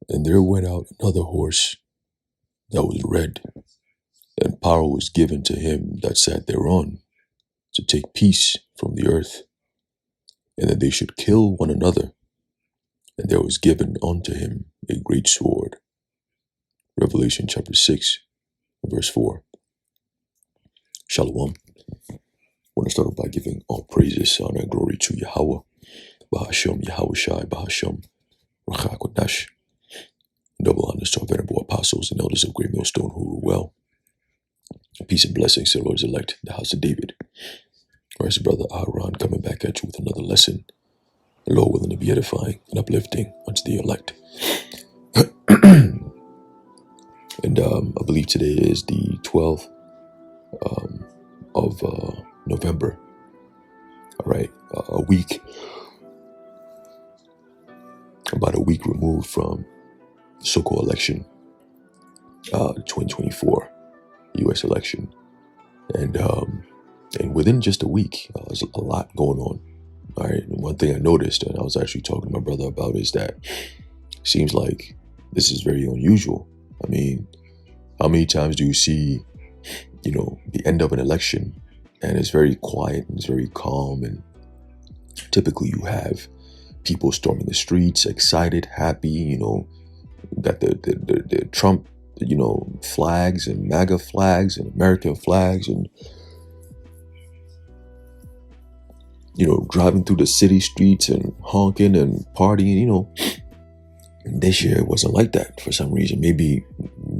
And there went out another horse that was red, and power was given to him that sat thereon to take peace from the earth, and that they should kill one another. And there was given unto him a great sword. Revelation chapter 6, verse 4. Shalom. I want to start off by giving all praises, honor, and glory to Yahweh, Bahashem, Yahweh Shai, Bahashem, Rachak Kodash. Double honors to our venerable apostles and elders of Great Millstone who rule well. Peace and blessings to the Lord's elect, the house of David. Whereas brother Aaron coming back at you with another lesson. The Lord willing to be edifying and uplifting unto the elect. And I believe today is the 12th of November. All right, about a week removed from the so-called election, 2024 U.S. election. And within just a week, there's a lot going on. All right, and one thing I noticed, and I was actually talking to my brother about, is that it seems like this is very unusual. I mean, how many times do you see, the end of an election and it's very quiet and it's very calm, and typically you have people storming the streets, excited, happy, got the Trump, flags and MAGA flags and American flags, and driving through the city streets and honking and partying. This year it wasn't like that for some reason. Maybe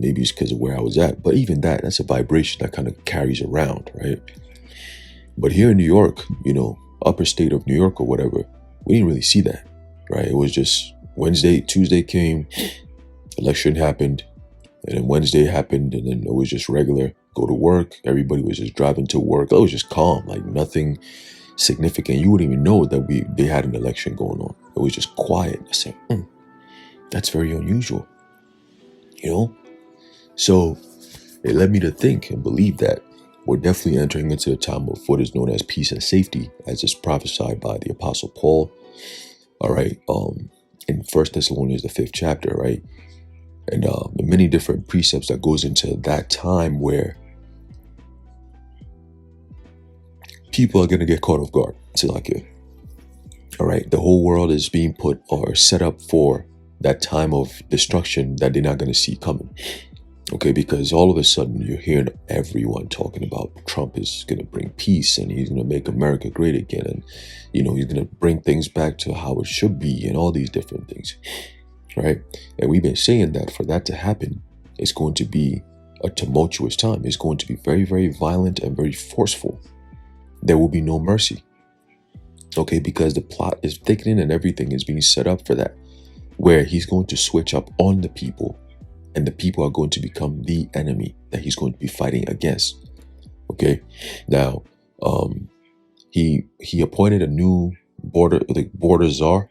it's because of where I was at, but even that's a vibration that kind of carries around, right? But here in New York, upper state of New York or whatever, we didn't really see that, right? It was just Wednesday, Tuesday came, election happened, and then Wednesday happened, and then it was just regular, go to work. Everybody was just driving to work. It was just calm, like nothing significant. You wouldn't even know that they had an election going on. It was just quiet. I said, that's very unusual, So it led me to think and believe that we're definitely entering into a time of what is known as peace and safety, as is prophesied by the Apostle Paul. All right, in 1 Thessalonians, the 5th chapter, right? And many different precepts that goes into that time where people are going to get caught off guard. All right, the whole world is being put or set up for that time of destruction that they're not going to see coming. Okay, because all of a sudden you're hearing everyone talking about Trump is going to bring peace and he's going to make America great again, and he's going to bring things back to how it should be and all these different things, right? And we've been saying that for that to happen, it's going to be a tumultuous time. It's going to be very, very violent and very forceful. There will be no mercy. Okay, because the plot is thickening and everything is being set up for that, where he's going to switch up on the people, and the people are going to become the enemy that he's going to be fighting against. Okay, now he appointed a new border czar,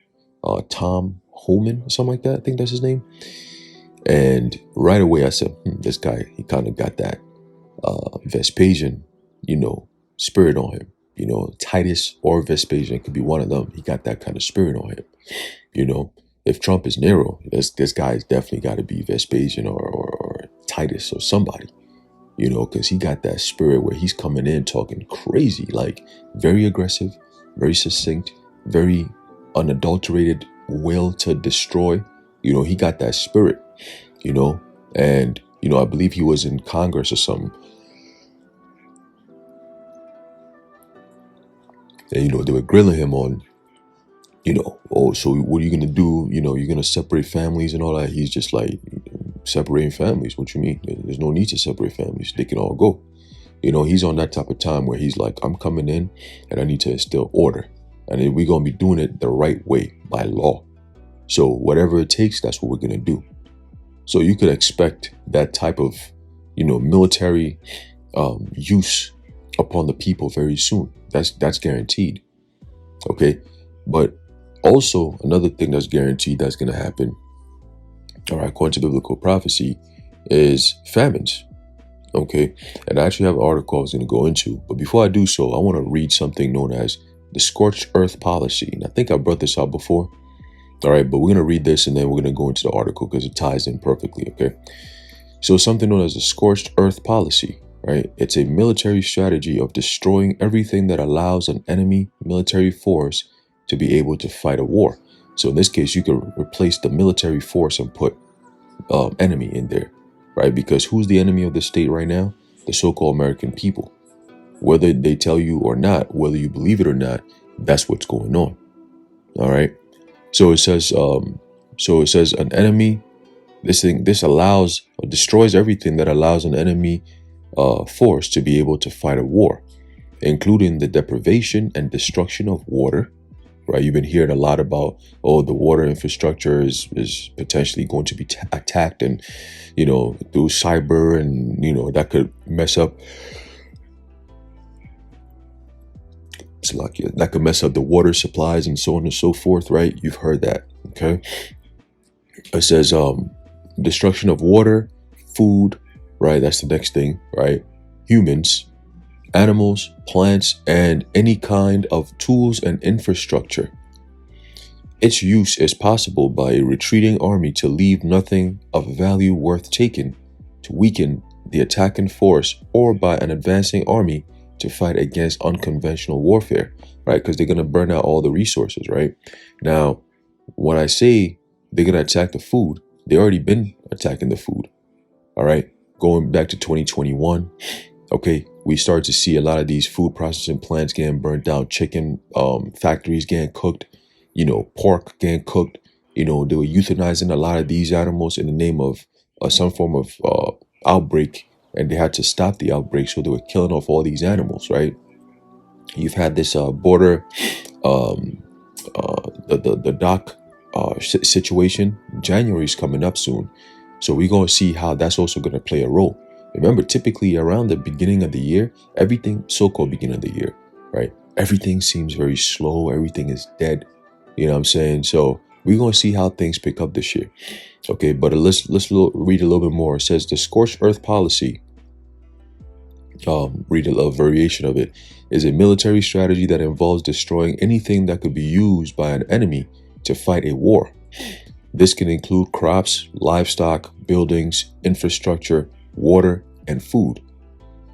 Tom Homan or something like that. I think that's his name. And right away I said, this guy, he kind of got that Vespasian, spirit on him. Titus or Vespasian could be one of them. He got that kind of spirit on him. If Trump is Nero, this guy's definitely got to be Vespasian or Titus or somebody, because he got that spirit where he's coming in talking crazy, like very aggressive, very succinct, very unadulterated will to destroy. He got that spirit, and, I believe he was in Congress or something. And, they were grilling him on, so what are you going to do? You're going to separate families and all that. He's just like, separating families? What you mean? There's no need to separate families. They can all go. He's on that type of time where he's like, I'm coming in and I need to instill order. And we're going to be doing it the right way by law. So whatever it takes, that's what we're going to do. So you could expect that type of, military use upon the people very soon. That's guaranteed. Okay. But also another thing that's guaranteed that's going to happen, all right, according to biblical prophecy, is famines. Okay. And I actually have an article I was going to go into. But before I do so, I want to read something known as the scorched earth policy. And I think I brought this out before. All right, but we're going to read this and then we're going to go into the article because it ties in perfectly, okay? So something known as the scorched earth policy, right? It's a military strategy of destroying everything that allows an enemy military force to be able to fight a war. So in this case, you could replace the military force and put enemy in there, right? Because who's the enemy of the state right now? The so-called American people. Whether they tell you or not, whether you believe it or not, that's what's going on. All right. So it says, an enemy. This allows or destroys everything that allows an enemy force to be able to fight a war, including the deprivation and destruction of water. Right, you've been hearing a lot about, oh, the water infrastructure is potentially going to be attacked, and through cyber, and that could mess up. It's like that could mess up the water supplies and so on and so forth. Right, you've heard that. Okay, it says destruction of water, food. Right, that's the next thing. Right, humans, animals, plants, and any kind of tools and infrastructure. Its use is possible by a retreating army to leave nothing of value worth taking, to weaken the attacking force, or by an advancing army to fight against unconventional warfare, right? Because they're going to burn out all the resources, right? Now, when I say they're going to attack the food, they already been attacking the food, all right? Going back to 2021, okay, we start to see a lot of these food processing plants getting burnt down, chicken factories getting cooked, pork getting cooked. They were euthanizing a lot of these animals in the name of some form of outbreak, and they had to stop the outbreak, so they were killing off all these animals, right? You've had this border, the dock situation. January's coming up soon, so we're going to see how that's also going to play a role. Remember, typically around the beginning of the year, everything, so-called beginning of the year, right? Everything seems very slow. Everything is dead. You know what I'm saying? So we're going to see how things pick up this year. Okay, but let's read a little bit more. It says the scorched earth policy, read a variation of it, is a military strategy that involves destroying anything that could be used by an enemy to fight a war. This can include crops, livestock, buildings, infrastructure, water, and food.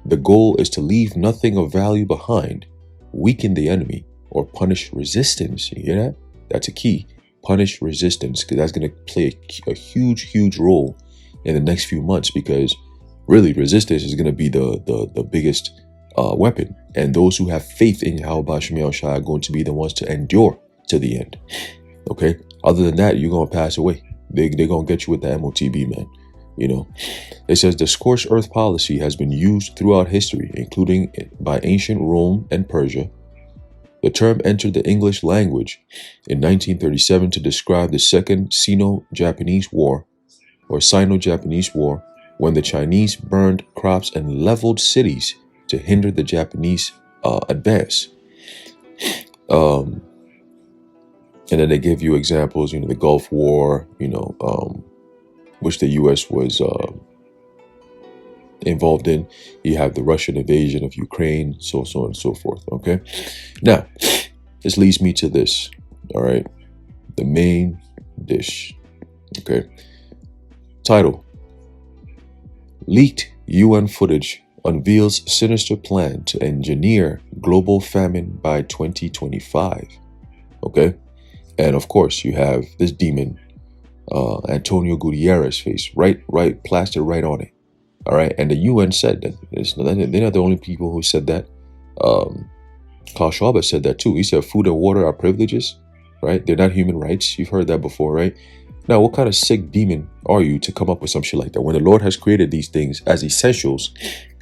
The goal is to leave nothing of value behind, weaken the enemy, or punish resistance. You hear that? That's a key. Punish resistance, because that's going to play a huge role in the next few months, because really resistance is going to be the biggest weapon. And those who have faith in Yahweh Shem Yahushua are going to be the ones to endure to the end. Okay? Other than that, you're going to pass away. They're going to get you with the MOTB, man. It says the scorched earth policy has been used throughout history, including by ancient Rome and Persia. The term entered the English language in 1937 to describe the Second Sino-Japanese War, or Sino-Japanese War, when the Chinese burned crops and leveled cities to hinder the Japanese advance. And then they give you examples, the Gulf War, which the U.S. was involved in. You have the Russian invasion of Ukraine, so on and so forth. Okay, now this leads me to this. All right, the main dish. Okay, title: Leaked UN footage unveils sinister plan to engineer global famine by 2025. Okay, and of course you have this demon, Antonio Gutierrez face right plastered right on it. All right, and the UN said that. They're not the only people who said that. Klaus Schwab said that too. He said food and water are privileges, right? They're not human rights. You've heard that before, right? Now, what kind of sick demon are you to come up with some shit like that? When the Lord has created these things as essentials,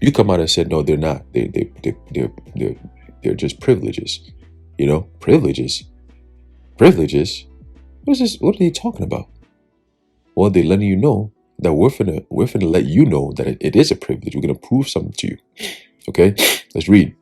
you come out and said, no, they're not. They're just privileges. Privileges. Privileges. What is this? What are they talking about? Well, they're letting you know that we're finna let you know that it is a privilege. We're gonna prove something to you. Okay, let's read.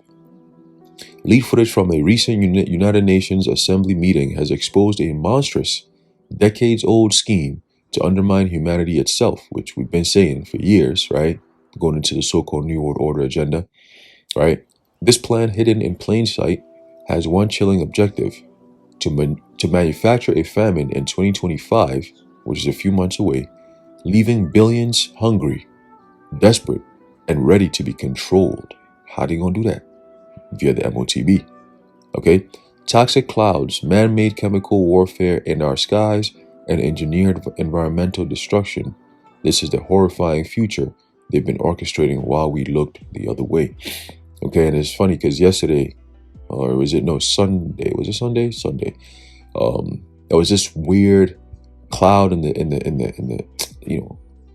Leaked footage from a recent United Nations Assembly meeting has exposed a monstrous, decades-old scheme to undermine humanity itself, which we've been saying for years, right? Going into the so-called New World Order agenda, right? This plan, hidden in plain sight, has one chilling objective: to to manufacture a famine in 2025, which is a few months away, leaving billions hungry, desperate, and ready to be controlled. How are you going to do that? Via the MOTB. Okay? Toxic clouds, man-made chemical warfare in our skies, and engineered environmental destruction. This is the horrifying future they've been orchestrating while we looked the other way. Okay, and it's funny because yesterday, or was it Sunday? Was it Sunday? Sunday. There was this weird cloud in the in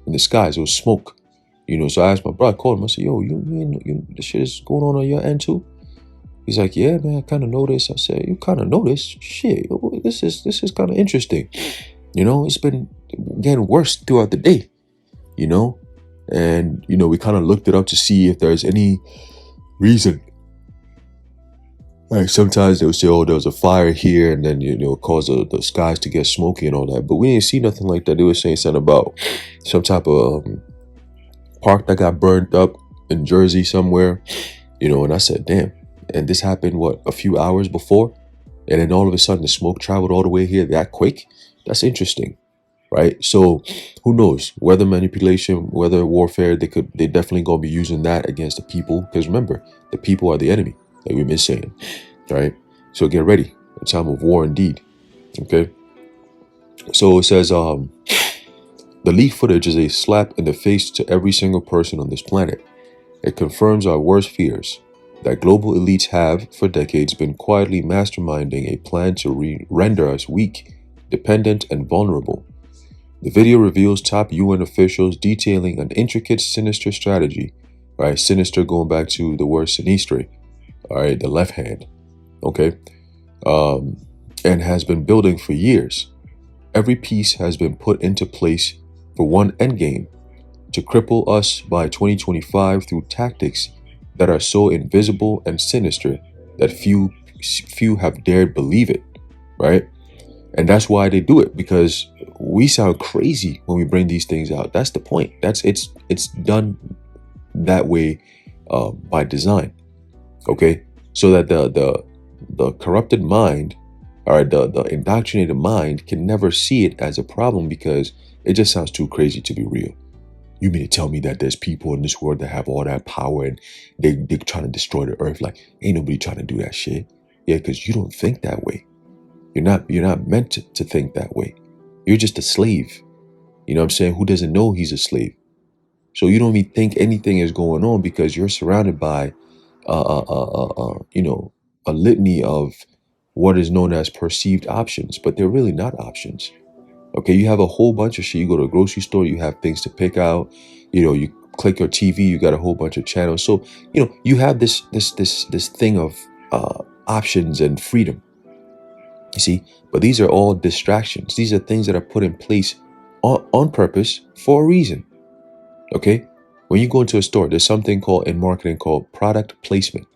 the skies. It was smoke. So I asked my brother, I called him. I said, "Yo, you this shit is going on your end too?" He's like, "Yeah, man, I kind of noticed." I said, "You kind of noticed? Shit, this is kind of interesting. It's been getting worse throughout the day. And we kind of looked it up to see if there's any reason. Like sometimes they would say, "Oh, there was a fire here," and then it caused the skies to get smoky and all that. But we didn't see nothing like that. They were saying something about some type of park that got burned up in Jersey somewhere. And I said, "Damn." And this happened, a few hours before? And then all of a sudden the smoke traveled all the way here that quick? That's interesting, right? So who knows? Weather manipulation, weather warfare, they definitely gonna be using that against the people. Because remember, the people are the enemy, like we've been saying, right? So get ready. A time of war indeed. Okay. So it says, the leak footage is a slap in the face to every single person on this planet. It confirms our worst fears, that global elites have, for decades, been quietly masterminding a plan to render us weak, dependent, and vulnerable. The video reveals top UN officials detailing an intricate, sinister strategy, right? Sinister going back to the word sinistre, all right, the left hand, okay? And has been building for years. Every piece has been put into place for one endgame, to cripple us by 2025 through tactics that are so invisible and sinister that few have dared believe it, right? And that's why they do it, because we sound crazy when we bring these things out. That's the point. It's done that way by design, okay? So that the corrupted mind, or the indoctrinated mind, can never see it as a problem because it just sounds too crazy to be real. You mean to tell me that there's people in this world that have all that power and they're trying to destroy the earth? Like, ain't nobody trying to do that shit. Yeah, because you don't think that way. You're not meant to think that way. You're just a slave. You know what I'm saying? Who doesn't know he's a slave? So you don't even think anything is going on because you're surrounded by, a litany of what is known as perceived options, but they're really not options. Okay, you have a whole bunch of shit. You go to a grocery store, you have things to pick out. You click your TV, you got a whole bunch of channels. So, you have this thing of options and freedom. You see, but these are all distractions. These are things that are put in place on purpose for a reason. Okay, when you go into a store, there's something in marketing called product placement.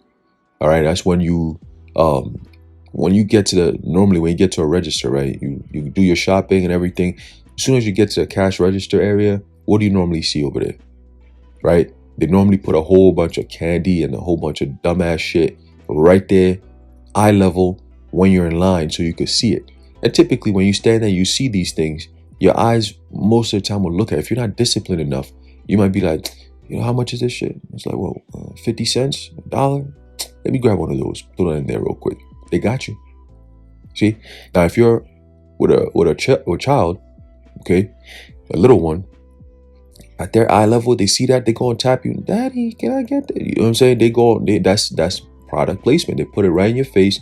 All right, that's when you get to a register, right? You do your shopping and everything. As soon as you get to a cash register area, what do you normally see over there, right? They normally put a whole bunch of candy and a whole bunch of dumbass shit right there, eye level, when you're in line, so you could see it. And typically when you stand there, you see these things, your eyes most of the time will look at it. If you're not disciplined enough, you might be like, how much is this shit? It's like, 50 cents, $1? Let me grab one of those, throw that in there real quick. They got you. See? Now, if you're with a child, okay, a little one, at their eye level, they see that, they go and tap you. Daddy, can I get that? You know what I'm saying? That's product placement. They put it right in your face,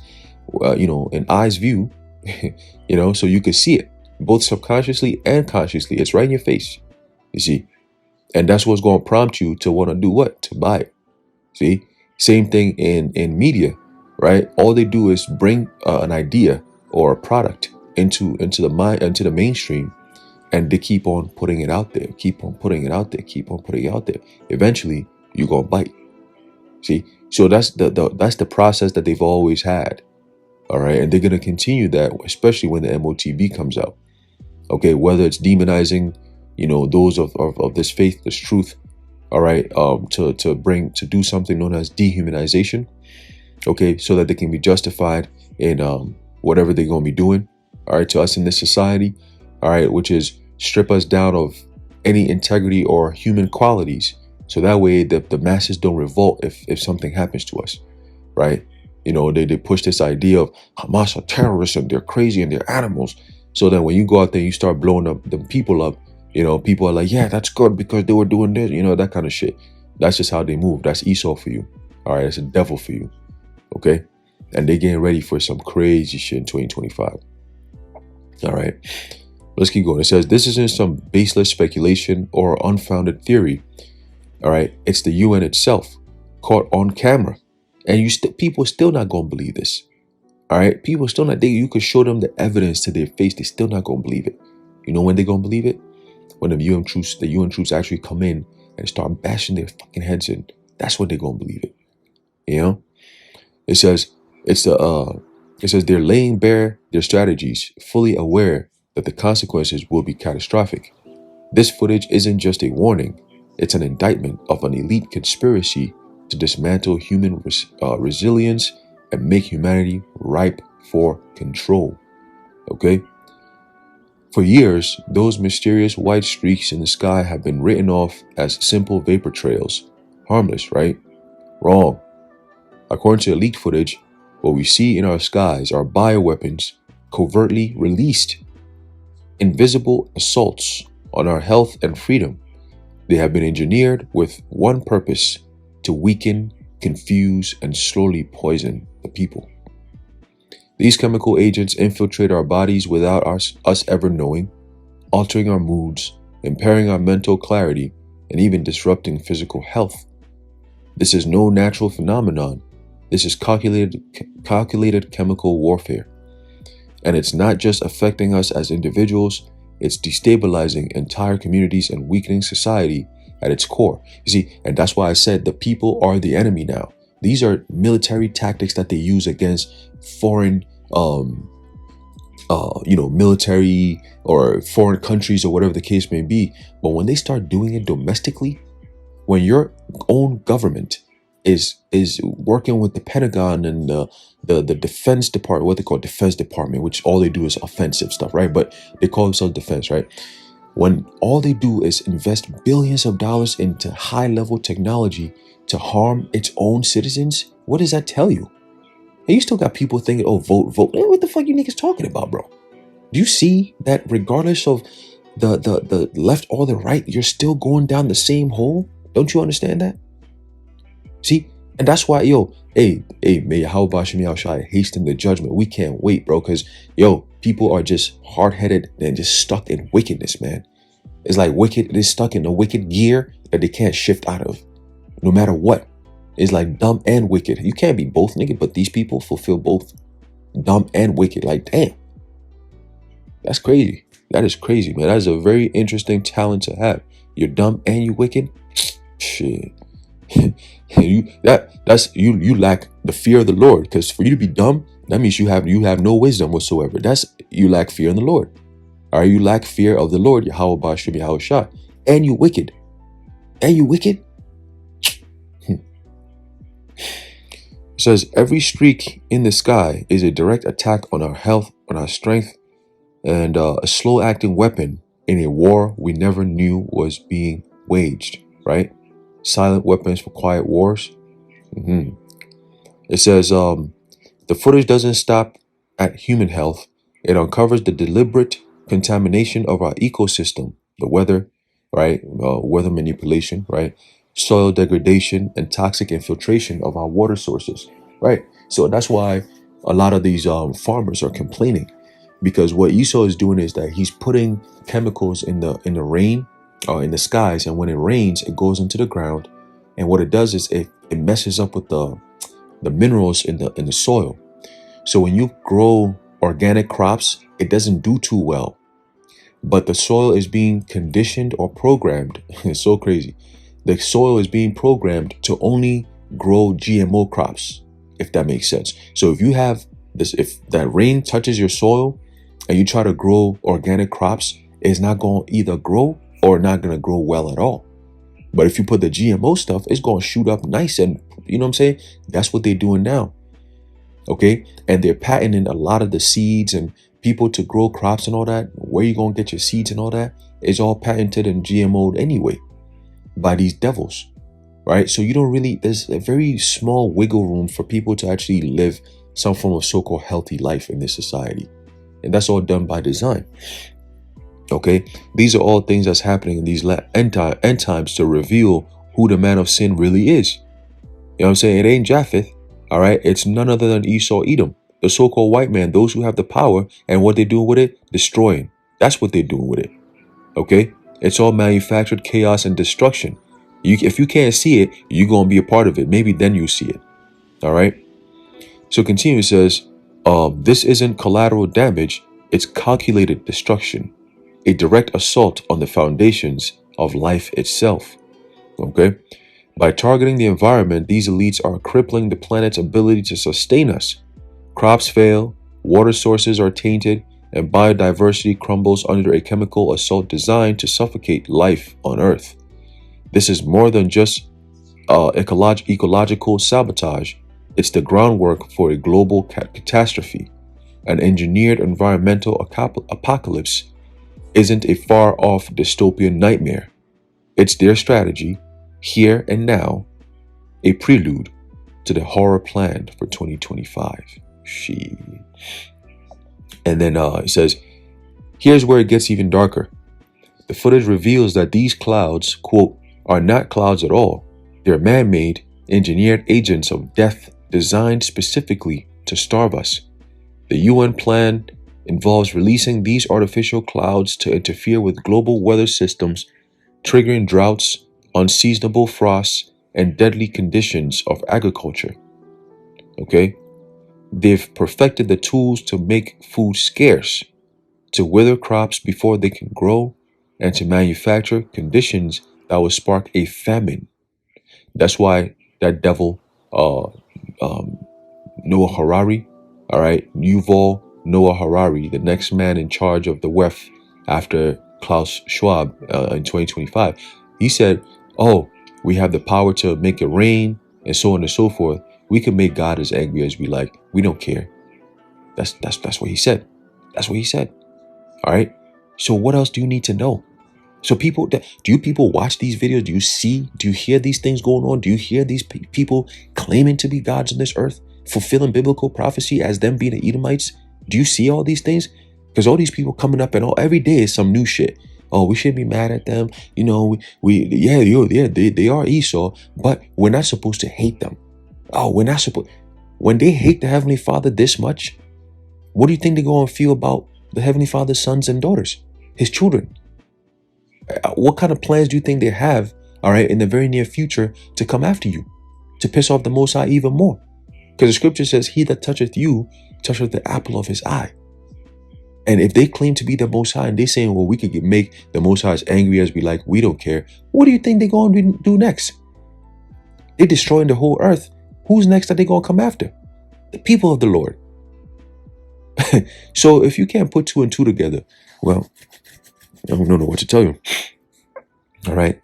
in eyes view, so you can see it, both subconsciously and consciously. It's right in your face, you see? And that's what's going to prompt you to want to do what? To buy it. See? Same thing in media, right? All they do is bring an idea or a product into the mainstream, and they keep on putting it out there, keep on putting it out there. Eventually, you're gonna bite. See, so that's the process that they've always had. All right, and they're gonna continue that, especially when the MOTB comes out. Okay, whether it's demonizing, those of this faith, this truth. All right, to do something known as dehumanization. Okay, so that they can be justified in whatever they're gonna be doing. all right, to us in this society, all right, which is strip us down of any integrity or human qualities. So that way the masses don't revolt if something happens to us, right? You know, they push this idea of Hamas are terrorists and they're crazy and they're animals. So then when you go out there, you start blowing up the people up, you know, people are like, yeah, that's good because they were doing this, you know, that kind of shit. That's just how they move. That's Esau for you. All right, that's a devil for you. Okay? And they're getting ready for some crazy shit in 2025. All right. Let's keep going. It says, this isn't some baseless speculation or unfounded theory. All right. It's the UN itself caught on camera. And people still not going to believe this. All right. People still not, you could show them the evidence to their face. They still not going to believe it. You know when they're going to believe it? When the UN troops actually come in and start bashing their fucking heads in. That's when they're going to believe it. You know? It says, it says they're laying bare their strategies, fully aware that the consequences will be catastrophic. This footage isn't just a warning, it's an indictment of an elite conspiracy to dismantle human resilience and make humanity ripe for control. Okay? For years, those mysterious white streaks in the sky have been written off as simple vapor trails. Harmless, right? Wrong. According to leaked footage, what we see in our skies are bioweapons covertly released, invisible assaults on our health and freedom. They have been engineered with one purpose: to weaken, confuse, and slowly poison the people. These chemical agents infiltrate our bodies without us ever knowing, altering our moods, impairing our mental clarity, and even disrupting physical health. This is no natural phenomenon. This is calculated chemical warfare. And it's not just affecting us as individuals, it's destabilizing entire communities and weakening society at its core. You see, and that's why I said the people are the enemy now. These are military tactics that they use against foreign, military or foreign countries or whatever the case may be. But when they start doing it domestically, when your own government is working with the Pentagon and the Defense Department, what they call Defense Department, which all they do is offensive stuff, right? But they call themselves defense, right? When all they do is invest billions of dollars into high-level technology to harm its own citizens, what does that tell you? And you still got people thinking, oh, vote. What the fuck you niggas talking about, bro? Do you see that regardless of the left or the right, you're still going down the same hole? Don't you understand that? See? And that's why, may Yahweh Shem Yahushai hasten the judgment. We can't wait, bro, because, people are just hard-headed and just stuck in wickedness, man. It's like they're stuck in a wicked gear that they can't shift out of, no matter what. It's like dumb and wicked. You can't be both, nigga, but these people fulfill both dumb and wicked. Like, damn. That's crazy. That is crazy, man. That is a very interesting talent to have. You're dumb and you wicked? Shit. you lack the fear of the Lord, because for you to be dumb, that means you have no wisdom whatsoever. You lack fear in the Lord. All right, you lack fear of the Lord, Yahweh Ba'ashem Yahushua, and you wicked. It says every streak in the sky is a direct attack on our health, on our strength, and a slow-acting weapon in a war we never knew was being waged. Right? Silent weapons for quiet wars. It says the footage doesn't stop at human health. It uncovers the deliberate contamination of our ecosystem, the weather, right? Weather manipulation, right? Soil degradation and toxic infiltration of our water sources, right? So that's why a lot of these farmers are complaining, because what Esau is doing is that he's putting chemicals in the rain or in the skies, and when it rains, it goes into the ground, and what it does is it messes up with the minerals in the soil. So when you grow organic crops, it doesn't do too well, but the soil is being conditioned or programmed. It's so crazy. The soil is being programmed to only grow GMO crops, if that makes sense. So if you have this, if that rain touches your soil and you try to grow organic crops, it's not going to either grow or not going to grow well at all. But if you put the GMO stuff, it's going to shoot up nice. And you know what I'm saying? That's what they're doing now. Okay. And they're patenting a lot of the seeds, and people to grow crops and all that, where you gonna get your seeds and all that, is all patented and GMO'd anyway by these devils, right? So you don't really, there's a very small wiggle room for people to actually live some form of so-called healthy life in this society. And that's all done by design. Okay, these are all things that's happening in these end times to reveal who the man of sin really is. You know what I'm saying? It ain't Japheth, all right? It's none other than Esau, Edom, the so-called white man, those who have the power, and what they doing with it? Destroying. That's what they're doing with it, okay? It's all manufactured chaos and destruction. If you can't see it, you're going to be a part of it. Maybe then you see it, all right? So continue, it says, this isn't collateral damage, it's calculated destruction. A direct assault on the foundations of life itself. Okay? By targeting the environment, these elites are crippling the planet's ability to sustain us. Crops fail, water sources are tainted, and biodiversity crumbles under a chemical assault designed to suffocate life on Earth. This is more than just ecological sabotage. It's the groundwork for a global catastrophe. An engineered environmental apocalypse isn't a far-off dystopian nightmare. It's their strategy, here and now, a prelude to the horror planned for 2025. She. And then it says, here's where it gets even darker. The footage reveals that these clouds, quote, are not clouds at all. They're man-made, engineered agents of death designed specifically to starve us. The UN plan involves releasing these artificial clouds to interfere with global weather systems, triggering droughts, unseasonable frosts, and deadly conditions of agriculture. Okay? They've perfected the tools to make food scarce, to wither crops before they can grow, and to manufacture conditions that will spark a famine. That's why that devil, Noah Harari, all right, Yuval Noah Harari, the next man in charge of the WEF after Klaus Schwab in 2025, he said, oh, we have the power to make it rain and so on and so forth. We can make God as angry as we like. We don't care. That's what he said. That's what he said. All right. So what else do you need to know? So do you people watch these videos? Do you hear these things going on? Do you hear these people claiming to be gods on this earth, fulfilling biblical prophecy as them being the Edomites? Do you see all these things? Because all these people coming up and every day is some new shit. Oh, we shouldn't be mad at them. You know, they are Esau, but we're not supposed to hate them. Oh, we're not supposed. When they hate the Heavenly Father this much, what do you think they're going to feel about the Heavenly Father's sons and daughters, his children? What kind of plans do you think they have, all right, in the very near future to come after you, to piss off the Most High even more? Because the scripture says, he that toucheth you, toucheth the apple of his eye. And if they claim to be the Most High and they saying, well, we could make the Most High as angry as we like, we don't care. What do you think they're going to do next? They're destroying the whole earth. Who's next that they're going to come after? The people of the Lord. So if you can't put two and two together, well, I don't know what to tell you. All right.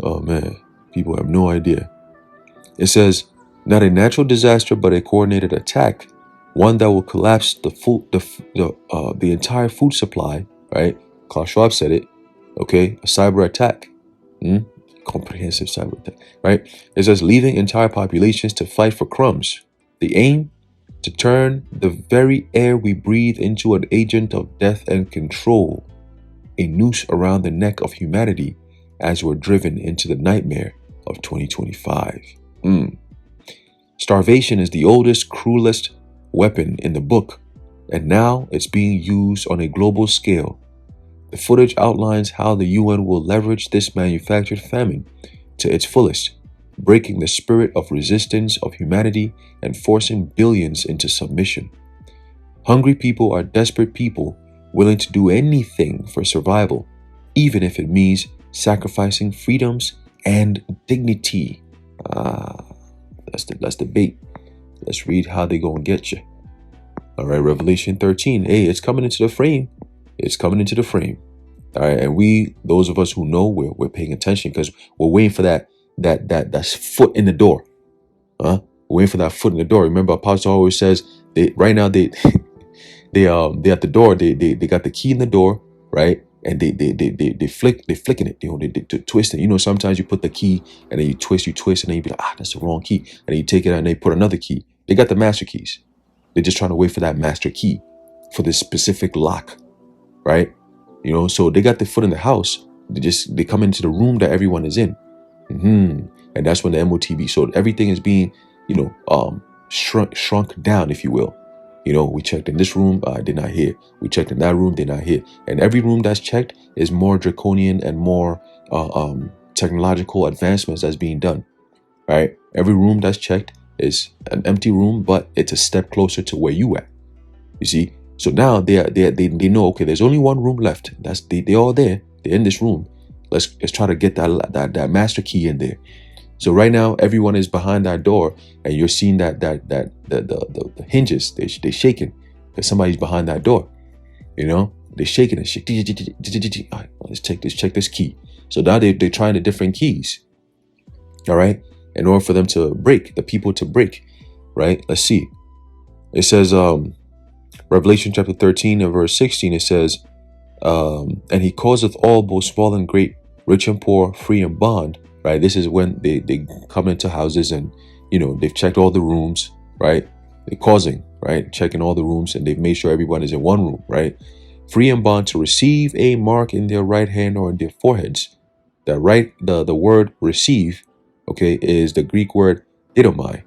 Oh, man. People have no idea. It says, not a natural disaster, but a coordinated attack. One that will collapse the entire food supply, right? Klaus Schwab said it. Okay, a cyber attack, comprehensive cyber attack, right? It says leaving entire populations to fight for crumbs. The aim to turn the very air we breathe into an agent of death and control, a noose around the neck of humanity as we're driven into the nightmare of 2025. Starvation is the oldest, cruelest weapon in the book, and now it's being used on a global scale. The footage outlines how the UN will leverage this manufactured famine to its fullest, breaking the spirit of resistance of humanity and forcing billions into submission. Hungry people are desperate people willing to do anything for survival, even if it means sacrificing freedoms and dignity. That's the bait. Let's read how they gonna get you. All right, Revelation 13. Hey, it's coming into the frame. It's coming into the frame. All right, and those of us who know, we're paying attention because we're waiting for that foot in the door. We're waiting for that foot in the door. Remember, Apostle always says, right now they at the door. They got the key in the door, right? And they flicking it. You know, they twist it. You know, sometimes you put the key and then you twist, and then you be like, that's the wrong key. And then you take it out and they put another key. They got the master keys. They're just trying to wait for that master key for this specific lock, right? You know, so they got their foot in the house. They come into the room that everyone is in. And that's when the MOTB. So everything is being, shrunk down, if you will. You know, we checked in this room, they're not here. We checked in that room, they're not here. And every room that's checked is more draconian and more technological advancements that's being done, right? Every room that's checked is an empty room, but it's a step closer to where you at. You see? So now they know, okay, there's only one room left. They're all there. They're in this room. Let's try to get that master key in there. So right now, everyone is behind that door, and you're seeing that the hinges they shaking because somebody's behind that door. You know, they're shaking and shake. All right, let's check this key. So now they're trying the different keys. All right, in order for them to break, the people to break. Right. Let's see. It says Revelation chapter 13 and verse 16. It says, and he causeth all, both small and great, rich and poor, free and bond. Right, this is when they come into houses and, you know, they've checked all the rooms, right? They're causing, right? Checking all the rooms, and they've made sure everyone is in one room, right? Free and bond to receive a mark in their right hand or in their foreheads. The word receive, okay, is the Greek word didomai,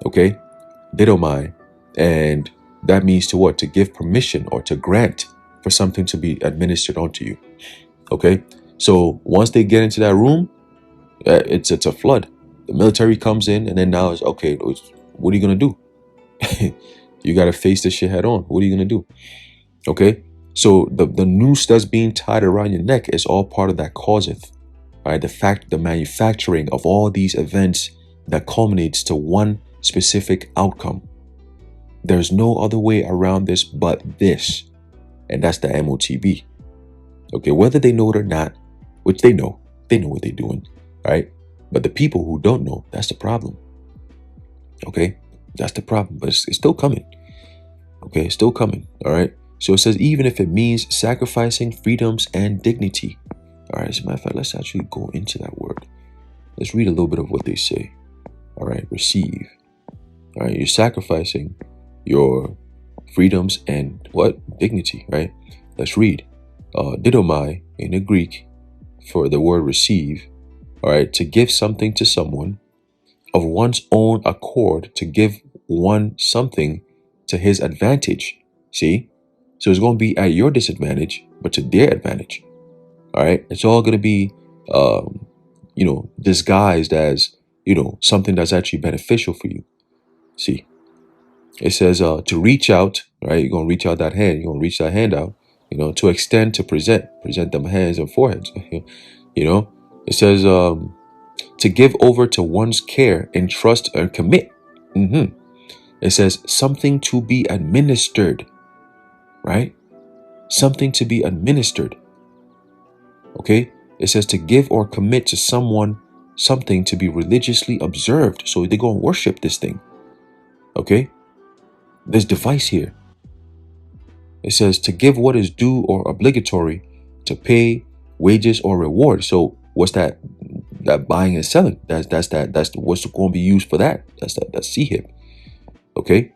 okay? Didomai, and that means to what? To give permission or to grant for something to be administered onto you, okay? So once they get into that room, it's a flood. The military comes in, and then now it's okay. What are you gonna do? You gotta face this shit head on. What are you gonna do? Okay. So the noose that's being tied around your neck is all part of that causeth. Right. The manufacturing of all these events that culminates to one specific outcome. There's no other way around this but this, and that's the MOTB. Okay. Whether they know it or not, which they know what they're doing. Right? But the people who don't know, that's the problem. Okay? That's the problem. But it's still coming. Okay? It's still coming. All right? So it says, even if it means sacrificing freedoms and dignity. All right? As a matter of fact, let's actually go into that word. Let's read a little bit of what they say. All right? Receive. All right? You're sacrificing your freedoms and what? Dignity. Right? Let's read. Didomai in the Greek for the word receive. All right, to give something to someone of one's own accord, to give one something to his advantage. See? So it's going to be at your disadvantage, but to their advantage. All right? It's all going to be, disguised as, something that's actually beneficial for you. See? It says to reach out, right? You're going to reach out that hand. You're going to reach that hand out, to extend, to present them hands and foreheads, It says to give over to one's care, entrust, or commit. It says something to be administered, right? Something to be administered. Okay? It says to give or commit to someone something to be religiously observed. So they go and worship this thing. Okay? There's device here. It says to give what is due or obligatory, to pay wages or reward. So what's that? That buying and selling. That's what's going to be used for that. That's CHIP. Okay,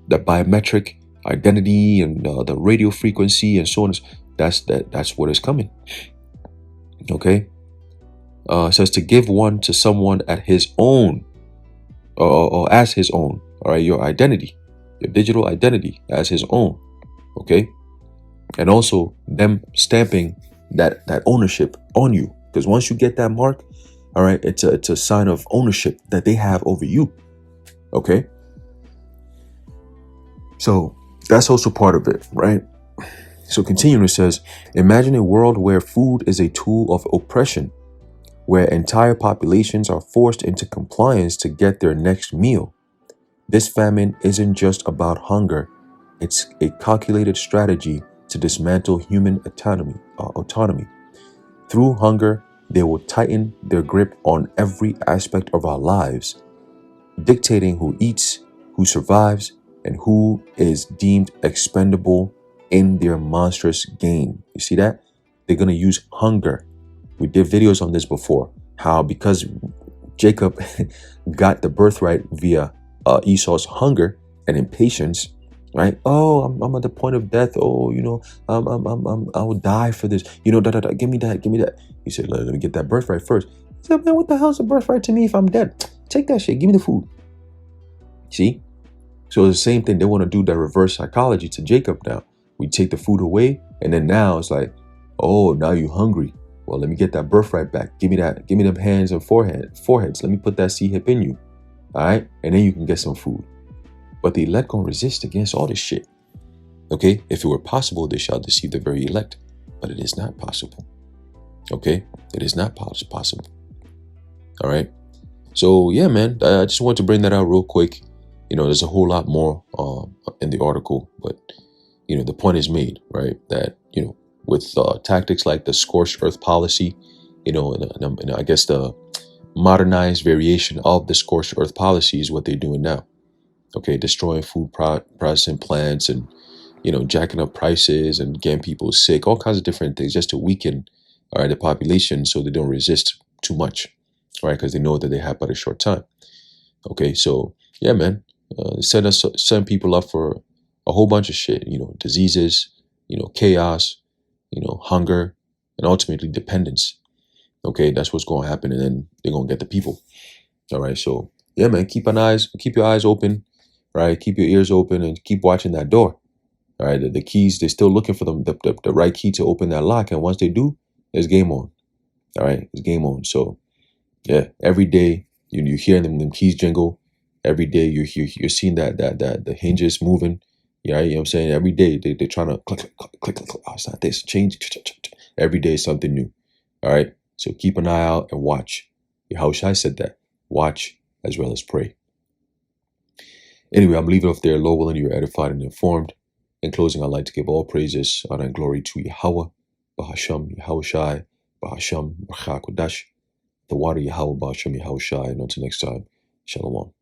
that biometric identity and the radio frequency and so on. That's what is coming. Okay, it says to give one to someone at his own, or as his own. All right, your identity, your digital identity as his own. Okay, and also them stamping that ownership on you. Because once you get that mark, all right, it's a sign of ownership that they have over you. Okay? So that's also part of it, right? So continuing, it says, imagine a world where food is a tool of oppression, where entire populations are forced into compliance to get their next meal. This famine isn't just about hunger. It's a calculated strategy to dismantle human autonomy. Through hunger, they will tighten their grip on every aspect of our lives, dictating who eats, who survives, and who is deemed expendable in their monstrous gain. You see that? They're going to use hunger. We did videos on this before, how because Jacob got the birthright via Esau's hunger and impatience, right? Oh, I'm at the point of death. Oh, I will die for this. Give me that, give me that. He said, let me get that birthright first. He said, man, what the hell is a birthright to me if I'm dead? Take that shit. Give me the food. See? So it's the same thing. They want to do that reverse psychology to Jacob now. We take the food away, and then now it's like, oh, now you're hungry. Well, let me get that birthright back. Give me that. Give me them hands and foreheads. Let me put that seed hip in you. All right? And then you can get some food. But the elect gonna resist against all this shit. Okay? If it were possible, they shall deceive the very elect. But it is not possible. Okay? It is not possible. All right? So, yeah, man. I just want to bring that out real quick. There's a whole lot more in the article. But, the point is made, right? That, with tactics like the scorched earth policy, and I guess the modernized variation of the scorched earth policy is what they're doing now. Okay, destroying food processing plants and, jacking up prices and getting people sick, all kinds of different things just to weaken, all right, the population so they don't resist too much, right? Because they know that they have but a short time. Okay, so yeah, man, send people up for a whole bunch of shit, diseases, chaos, hunger, and ultimately dependence. Okay, that's what's going to happen, and then they're going to get the people. All right, so yeah, man, keep your eyes open, right? Keep your ears open and keep watching that door. All right, the keys, they're still looking for the right key to open that lock, and once they do, it's game on. All right, it's game on. So yeah, every day you hear them keys jingle. Every day you're seeing that the hinges moving. Yeah, you know what I'm saying? Every day they're trying to click. Oh, it's not this. Change. Every day is something new. All right. So keep an eye out and watch. Yahushua said that. Watch as well as pray. Anyway, I'm leaving off there. Lord willing, you're edified and informed. In closing, I'd like to give all praises, honor, and glory to Yahweh, Bahasham, Yahushai, Bahasham, Bachakodash, the water Yahweh, Bahasham, Yahushai, and until next time, Shalom.